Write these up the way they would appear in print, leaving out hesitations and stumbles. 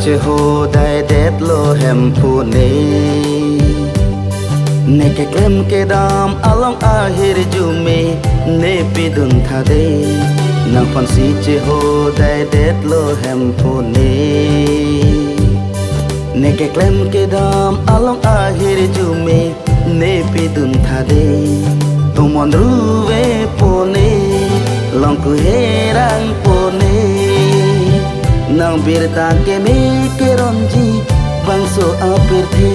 che ho dai det lo hem phu ne ne ke klem ke dam along ahir jume ne pidun tha de nang phan si che ho dai det lo hem phu ne ne ke klem ke dam along ahir jume ne pidun tha de tumon ruwe pone long ku herang pone nang birta ke me ke ronji bangso apir the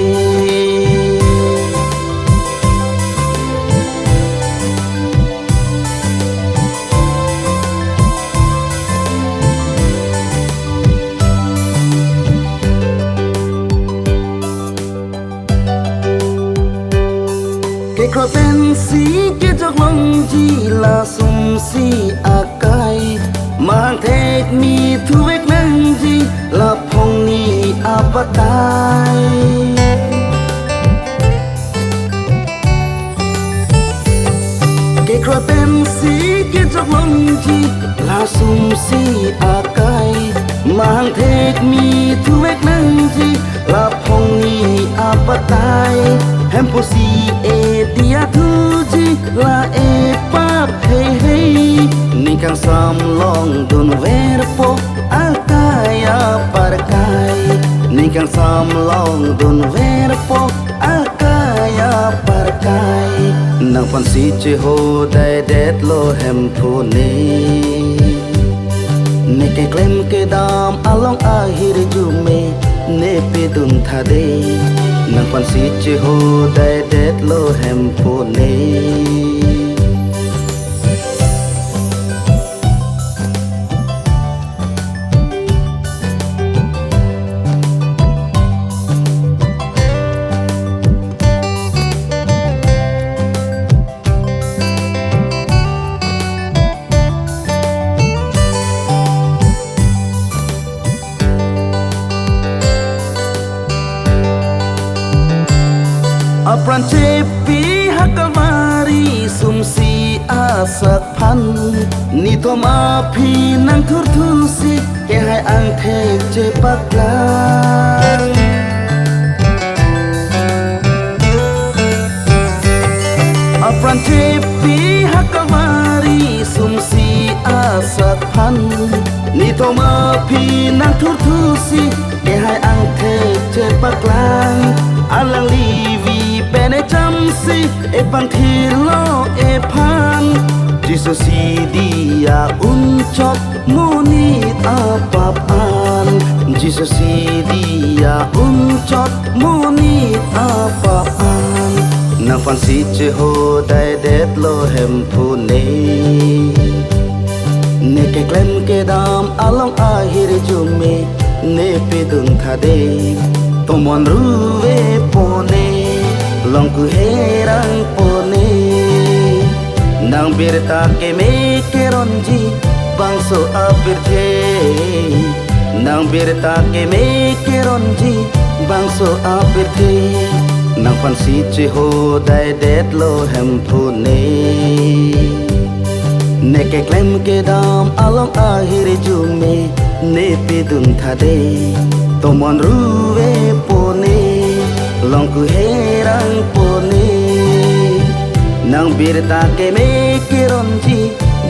ke kroten si ke jok long ji la sum si akai mang thek mi thu vek nang ji la phong ni apatai ke kroten si ke jok long ji la sum si akai mang thek mi thu vek nang ji la phong ni apatai hem po si e dia thu ji la e pap hey hey ni kang sam long dun ver po akaya parkai ni kang sam long dun ver po akaya parkai nang pan si che ho dai det lo hem phu ne ne ke klem ke dam along ahir jume ne pe dun tha de nang pan si che ho dai det lo hem phu ne apran cepi hakamari sumsi asak pan ni to ma phi nang thur thu si ke hai ang the che paklang apran cepi hakamari sumsi asak pan ni to ma phi nang thur thu si ke hai ang the che paklang alang livi pene cham si e bang thilo e phan jisu si dia unchot muni apap an jisu si dia unchot muni apap an nang fan si che ho dai det lo hem phu ne ne ke klem ke dam along ahir jume ne pe dun tha de tomon ruwe pone long ku herang pone nang birta ke me ke ronji bangso apir the nang birta ke me ke ronji bangso apir the nang pan si che ho dai det lo hem phu ne ne ke klem ke dam along ahir jume ne pe dun tha de tomon ruwe pone long ku herang pone nang birta ke me ke ronji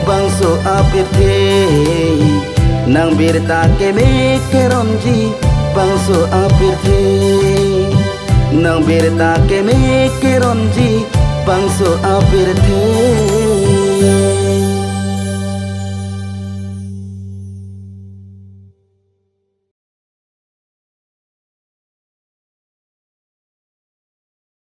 bangso apir the nang birta ke me ke ronji bangso apir the nang birta ke me ke ronji bangso apir the